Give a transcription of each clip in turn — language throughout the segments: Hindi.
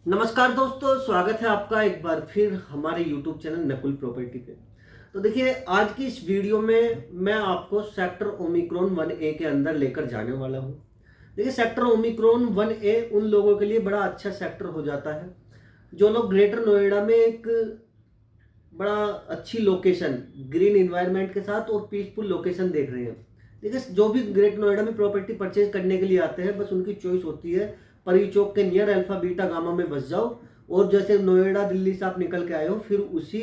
नमस्कार दोस्तों, स्वागत है आपका एक बार फिर हमारे YouTube चैनल नकुल प्रॉपर्टी पे। तो देखिए, आज की इस वीडियो में मैं आपको सेक्टर ओमिक्रॉन 1A के अंदर लेकर जाने वाला हूँ। देखिए, सेक्टर ओमिक्रॉन 1A उन लोगों के लिए बड़ा अच्छा सेक्टर हो जाता है जो लोग ग्रेटर नोएडा में एक बड़ा अच्छी लोकेशन, ग्रीन इन्वायरमेंट के साथ और पीसफुल लोकेशन देख रहे हैं। देखिए, जो भी ग्रेटर नोएडा में प्रॉपर्टी परचेज करने के लिए आते हैं, बस उनकी चॉइस होती है परी चौक के नियर अल्फा बीटा गामा में बस जाओ और जैसे नोएडा दिल्ली से आप निकल के आए हो फिर उसी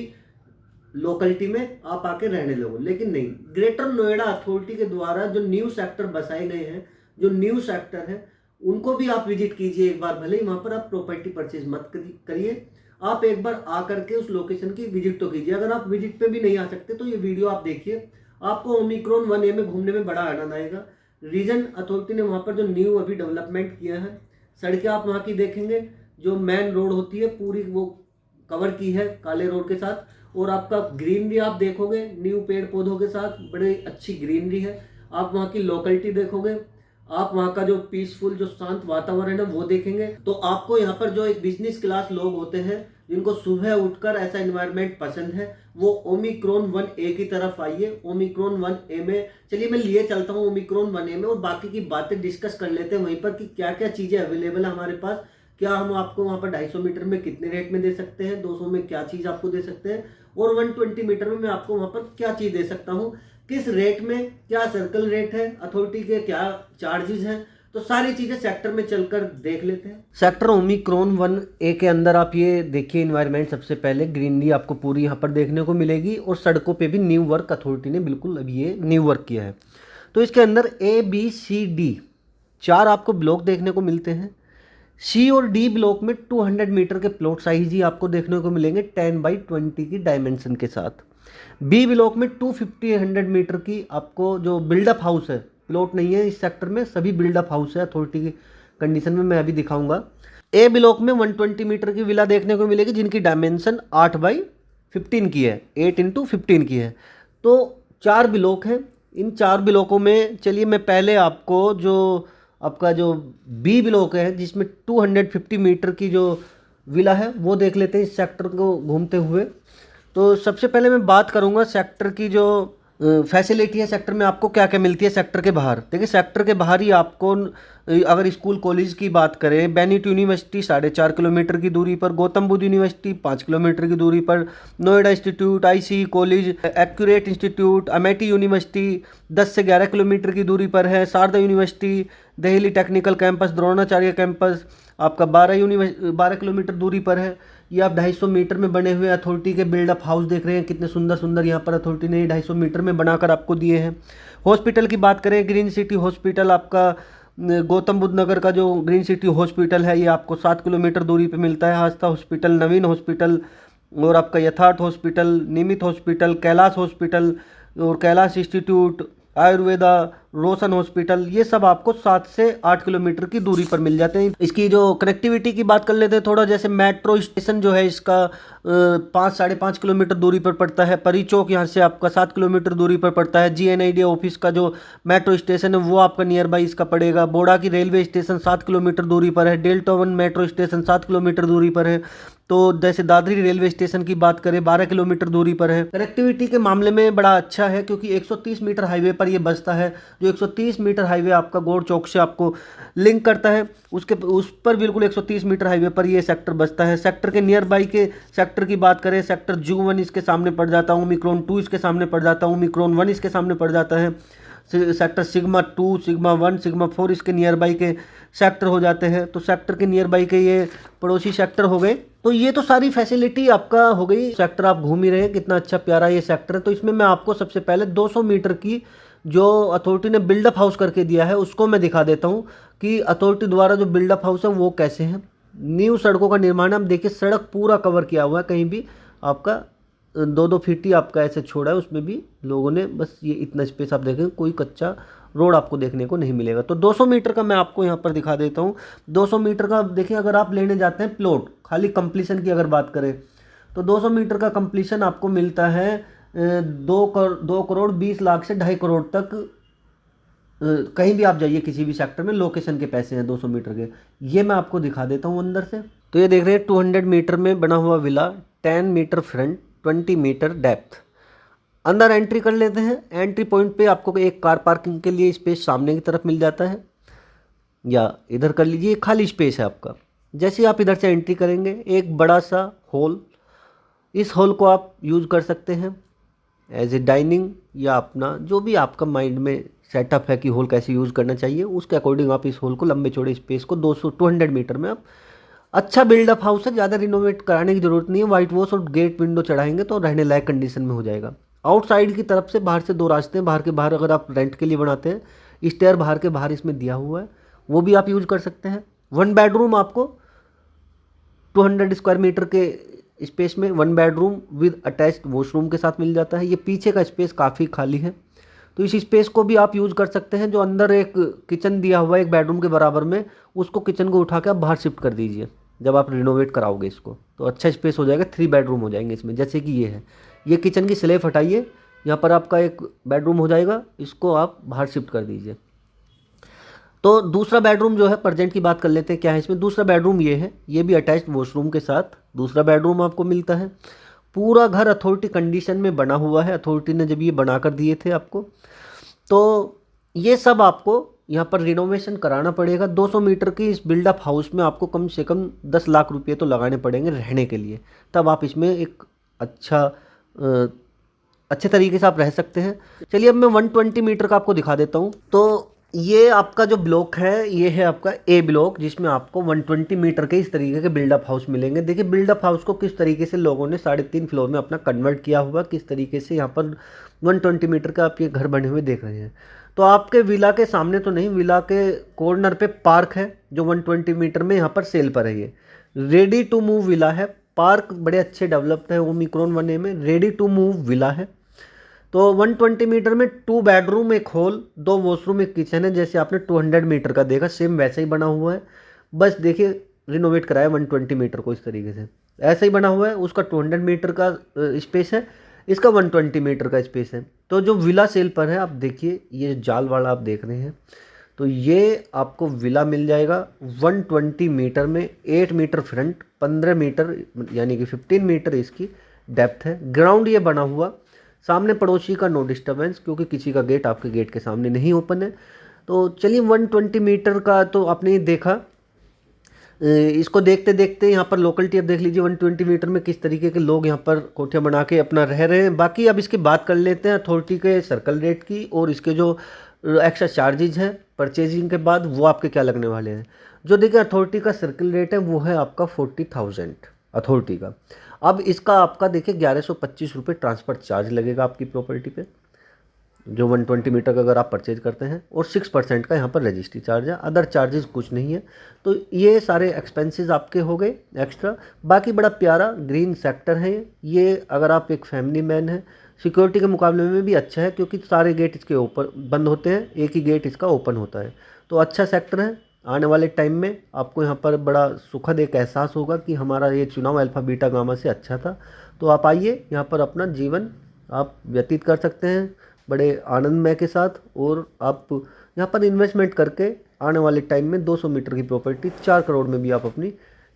लोकेलिटी में आप आके रहने लगो। लेकिन नहीं, ग्रेटर नोएडा अथॉरिटी के द्वारा जो न्यू सेक्टर बसाए गए हैं, जो न्यू सेक्टर है, उनको भी आप विजिट कीजिए एक बार। भले ही वहां पर आप प्रॉपर्टी परचेज मत करिए, आप एक बार आकर के उस लोकेशन की विजिट तो कीजिए। अगर आप विजिट पे भी नहीं आ सकते तो ये वीडियो आप देखिए, आपको ओमिक्रॉन 1A में घूमने में बड़ा आनंद आएगा। रीजन अथॉरिटी ने वहां पर जो न्यू अभी डेवलपमेंट किया है, सड़कें आप वहां की देखेंगे, जो मेन रोड होती है पूरी वो कवर की है काले रोड के साथ, और आपका ग्रीनरी आप देखोगे न्यू पेड़ पौधों के साथ, बड़े अच्छी ग्रीनरी है। आप वहाँ की लोकेलिटी देखोगे, आप वहाँ का जो पीसफुल जो शांत वातावरण है वो देखेंगे। तो आपको यहाँ पर जो एक बिजनेस क्लास लोग होते हैं जिनको सुबह उठकर ऐसा एनवायरनमेंट पसंद है, वो ओमिक्रॉन 1A की तरफ आइए। ओमिक्रॉन 1A में चलिए मैं लिए चलता हूँ ओमिक्रॉन 1A में, और बाकी की बातें डिस्कस कर लेते हैं वहीं पर कि क्या क्या चीज़ें अवेलेबल है हमारे पास। क्या हम आपको वहाँ पर 250 मीटर में कितने रेट में दे सकते हैं, 200 में क्या चीज़ आपको दे सकते हैं, और 120 मीटर में मैं आपको वहाँ पर क्या चीज़ दे सकता हूँ, किस रेट में, क्या सर्कल रेट है, अथॉरिटी के क्या चार्जेस हैं। तो सारी चीजें सेक्टर में चलकर देख लेते हैं। सेक्टर ओमिक्रॉन 1A के अंदर आप ये देखिए एनवायरनमेंट, सबसे पहले ग्रीनरी आपको पूरी यहाँ पर देखने को मिलेगी, और सड़कों पे भी न्यू वर्क अथॉरिटी ने बिल्कुल अभी ये न्यू वर्क किया है। तो इसके अंदर A B C D 4 आपको ब्लॉक देखने को मिलते हैं। C और D ब्लॉक में 200 मीटर के प्लॉट साइज ही आपको देखने को मिलेंगे 10x20 की डायमेंशन के साथ। बी ब्लॉक में 250-100 मीटर की आपको जो बिल्डअप हाउस है, प्लॉट नहीं है इस सेक्टर में, सभी बिल्डअप हाउस है अथॉरिटी की कंडीशन में, मैं अभी दिखाऊंगा। ए ब्लॉक में 120 मीटर की विला देखने को मिलेगी जिनकी डायमेंशन 8x15 की है, 8x15 की है। तो 4 ब्लॉक हैं। इन 4 ब्लॉकों में चलिए मैं पहले आपको जो आपका जो बी ब्लॉक है जिसमें 250 मीटर की जो विला है वो देख लेते हैं इस सेक्टर को घूमते हुए। तो सबसे पहले मैं बात करूंगा सेक्टर की जो फैसिलिटी है, सेक्टर में आपको क्या क्या मिलती है सेक्टर के बाहर। देखिए, सेक्टर के बाहर ही आपको अगर स्कूल कॉलेज की बात करें, बेनिट यूनिवर्सिटी 4.5 किलोमीटर की दूरी पर, गौतम बुद्ध यूनिवर्सिटी 5 किलोमीटर की दूरी पर, Noida institute, IC college, accurate institute, Amethi university 10 से 11 किलोमीटर की दूरी पर है, Sharda university, Delhi technical campus, Dronacharya campus आपका 12 किलोमीटर दूरी पर है। ये आप 250 मीटर में बने हुए अथॉरिटी के बिल्डअप हाउस देख रहे हैं, कितने सुंदर सुंदर यहाँ पर अथॉरिटी ने 250 मीटर में बनाकर आपको दिए हैं। हॉस्पिटल की बात करें, ग्रीन सिटी हॉस्पिटल आपका गौतम बुद्ध नगर का जो ग्रीन सिटी हॉस्पिटल है ये आपको 7 किलोमीटर दूरी पे मिलता है। आस्था हॉस्पिटल, नवीन हॉस्पिटल, और आपका यथार्थ हॉस्पिटल, निमित हॉस्पिटल, कैलाश हॉस्पिटल और कैलाश इंस्टीट्यूट, आयुर्वेदा, रोशन हॉस्पिटल, ये सब आपको 7 से 8 किलोमीटर की दूरी पर मिल जाते हैं। इसकी जो कनेक्टिविटी की बात कर लेते हैं थोड़ा, जैसे मेट्रो स्टेशन जो है इसका 5-5.5 किलोमीटर दूरी पर पड़ता है। परी चौक यहाँ से आपका 7 किलोमीटर दूरी पर पड़ता है। GNID ऑफिस का जो मेट्रो स्टेशन है वो आपका नियर बाई इसका पड़ेगा। बोडा की रेलवे स्टेशन 7 किलोमीटर दूरी पर है। डेल्टा 1 मेट्रो स्टेशन 7 किलोमीटर दूरी पर है। तो जैसे दादरी रेलवे स्टेशन की बात करें 12 किलोमीटर दूरी पर है। कनेक्टिविटी के मामले में बड़ा अच्छा है क्योंकि 130 मीटर हाईवे पर ये बसता है। जो 130 मीटर हाईवे आपका गौड़ चौक से आपको लिंक करता है, उस पर बिल्कुल 130 मीटर हाईवे पर ये सेक्टर बसता है। सेक्टर के नियर बाई के सेक्टर की बात करें, सेक्टर Ju1 इसके सामने पड़ जाता है, ओमिक्रॉन 2 इसके सामने पड़ जाता है, ओमिक्रॉन 1 इसके सामने पड़ जाता है। सेक्टर सिग्मा 2, सिग्मा 1, सिग्मा 4 इसके नियर बाई के सेक्टर हो जाते हैं। तो सेक्टर के नियर बाई के ये पड़ोसी सेक्टर हो गए। तो ये तो सारी फैसिलिटी आपका हो गई। सेक्टर आप घूम ही रहे हैं, कितना अच्छा प्यारा ये सेक्टर है। तो इसमें मैं आपको सबसे पहले 200 मीटर की जो अथॉरिटी ने बिल्डअप हाउस करके दिया है उसको मैं दिखा देता हूँ कि अथॉरिटी द्वारा जो बिल्डअप हाउस है वो कैसे हैं। न्यू सड़कों का निर्माण है। आप देखिए, सड़क पूरा कवर किया हुआ है, कहीं भी आपका 2-2 फीट ही आपका ऐसे छोड़ा है, उसमें भी लोगों ने बस ये इतना स्पेस आप देखें, कोई कच्चा रोड आपको देखने को नहीं मिलेगा। तो 200 मीटर का मैं आपको यहाँ पर दिखा देता हूँ। 200 मीटर का देखिए, अगर आप लेने जाते हैं प्लॉट, खाली कंप्लीशन की अगर बात करें तो 200 मीटर का कंप्लीशन आपको मिलता है 2 करोड़ 20 लाख से 2.5 करोड़ तक। कहीं भी आप जाइए किसी भी सेक्टर में, लोकेशन के पैसे हैं 200 मीटर के। ये मैं आपको दिखा देता हूँ अंदर से। तो ये देख रहे हैं 200 मीटर में बना हुआ villa, 10 metre front, 20 metre depth. अंदर एंट्री कर लेते हैं। एंट्री पॉइंट पे आपको एक कार पार्किंग के लिए स्पेस सामने की तरफ मिल जाता है, या इधर कर लीजिए, खाली स्पेस है आपका। जैसे ही आप इधर से एंट्री करेंगे एक बड़ा सा हॉल, इस हॉल को आप यूज़ कर सकते हैं एज ए डाइनिंग, या अपना जो भी आपका माइंड में सेटअप है कि हॉल कैसे यूज़ करना चाहिए उसके अकॉर्डिंग आप इस हॉल को लंबे चौड़े स्पेस को 200 मीटर में आप, अच्छा बिल्डअप हाउस है, ज़्यादा रिनोवेट कराने की ज़रूरत नहीं है। वाइट वॉश और गेट विंडो चढ़ाएंगे तो रहने लायक कंडीशन में हो जाएगा। आउटसाइड की तरफ से बाहर से 2 रास्ते हैं, बाहर के बाहर अगर आप रेंट के लिए बनाते हैं, स्टेयर बाहर के बाहर इसमें दिया हुआ है, वो भी आप यूज़ कर सकते हैं। 1 बेडरूम आपको 200 स्क्वायर मीटर के स्पेस में 1 बेडरूम विद अटैच्ड वॉशरूम के साथ मिल जाता है। ये पीछे का स्पेस काफ़ी खाली है, तो इस स्पेस को भी आप यूज़ कर सकते हैं। जो अंदर एक किचन दिया हुआ है 1 बेडरूम के बराबर में, उसको किचन को उठा के आप बाहर शिफ्ट कर दीजिए जब आप रिनोवेट कराओगे इसको, तो अच्छा स्पेस हो जाएगा। 3 बेडरूम हो जाएंगे इसमें। जैसे कि ये है, ये किचन की स्लैब हटाइए, यहाँ पर आपका एक बेडरूम हो जाएगा, इसको आप बाहर शिफ्ट कर दीजिए। तो दूसरा बेडरूम जो है, प्रेजेंट की बात कर लेते हैं क्या है इसमें। दूसरा बेडरूम ये है, ये भी अटैच्ड वॉशरूम के साथ दूसरा बेडरूम आपको मिलता है। पूरा घर अथॉरिटी कंडीशन में बना हुआ है, अथॉरिटी ने जब ये बना कर दिए थे आपको। तो ये सब आपको यहाँ पर रिनोवेशन कराना पड़ेगा। 200 मीटर की इस बिल्डअप हाउस में आपको कम से कम 10 लाख रुपये तो लगाने पड़ेंगे रहने के लिए, तब आप इसमें एक अच्छे तरीके से आप रह सकते हैं। चलिए अब मैं 120 मीटर का आपको दिखा देता हूँ। तो ये आपका जो ब्लॉक है, ये है आपका ए ब्लॉक, जिसमें आपको 120 मीटर के इस तरीके के बिल्डअप हाउस मिलेंगे। देखिए बिल्डअप हाउस को किस तरीके से लोगों ने 3.5 फ्लोर में अपना कन्वर्ट किया हुआ, किस तरीके से यहाँ पर 120 मीटर का आप ये घर बने हुए देख रहे हैं। तो आपके विला के सामने तो नहीं, विला के कॉर्नर पे पार्क है जो 120 मीटर में यहाँ पर सेल पर है। ये रेडी टू मूव विला है। पार्क बड़े अच्छे डेवलप्ड है ओमिक्रॉन 1A में, रेडी टू मूव विला है। तो 120 मीटर में 2 बेडरूम, 1 हॉल, 2 वॉशरूम, 1 किचन है। जैसे आपने 200 मीटर का देखा, सेम वैसा ही बना हुआ है। बस देखिए रिनोवेट कराया 120 मीटर को इस तरीके से, ऐसा ही बना हुआ है। उसका 200 मीटर का स्पेस है, इसका 120 मीटर का स्पेस है। तो जो विला सेल पर है, आप देखिए ये जाल वाला आप देख रहे हैं, तो ये आपको विला मिल जाएगा 120 मीटर में, 8 मीटर फ्रंट, 15 मीटर यानी कि 15 मीटर इसकी डेप्थ है। ग्राउंड ये बना हुआ, सामने पड़ोसी का नो डिस्टर्बेंस, क्योंकि किसी का गेट आपके गेट के सामने नहीं ओपन है। तो चलिए 120 मीटर का तो आपने देखा। इसको देखते देखते यहाँ पर लोकलिटी अब देख लीजिए 120 मीटर में किस तरीके के लोग यहाँ पर कोठियाँ बना के अपना रह रहे हैं। बाकी अब इसकी बात कर लेते हैं अथॉरिटी के सर्कल रेट की, और इसके जो एक्स्ट्रा चार्जेज हैं परचेजिंग के बाद, वो आपके क्या लगने वाले हैं। जो देखिए अथॉरिटी का सर्कल रेट है वो है आपका 40,000 अथॉरिटी का। अब इसका आपका देखिए 1125 रुपये ट्रांसफ़र चार्ज लगेगा आपकी प्रॉपर्टी पे, जो 120 मीटर का अगर आप परचेज करते हैं, और 6% का यहाँ पर रजिस्ट्री चार्ज है। अदर चार्जेस कुछ नहीं है। तो ये सारे एक्सपेंसेस आपके हो गए एक्स्ट्रा। बाकी बड़ा प्यारा ग्रीन सेक्टर है ये। अगर आप एक फैमिली मैन हैं, सिक्योरिटी के मुकाबले में भी अच्छा है, क्योंकि सारे गेट इसके ऊपर बंद होते हैं, एक ही गेट इसका ओपन होता है। तो अच्छा सेक्टर है। आने वाले टाइम में आपको यहाँ पर बड़ा सुखद एक एहसास होगा कि हमारा ये चुनाव अल्फ़ा बीटा गामा से अच्छा था। तो आप आइए, यहाँ पर अपना जीवन आप व्यतीत कर सकते हैं बड़े आनंदमय के साथ, और आप यहाँ पर इन्वेस्टमेंट करके आने वाले टाइम में 200 मीटर की प्रॉपर्टी 4 करोड़ में भी आप अपनी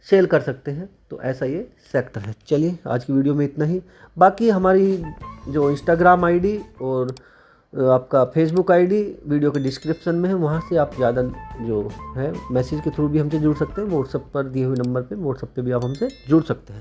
सेल कर सकते हैं। तो ऐसा ये सेक्टर है। चलिए आज की वीडियो में इतना ही। बाकी हमारी जो इंस्टाग्राम आईडी और आपका फेसबुक आईडी वीडियो के डिस्क्रिप्शन में है, वहाँ से आप ज़्यादा जो है मैसेज के थ्रू भी हमसे जुड़ सकते हैं। व्हाट्सएप पर दिए हुए नंबर पे, व्हाट्सएप पे भी आप हमसे जुड़ सकते हैं।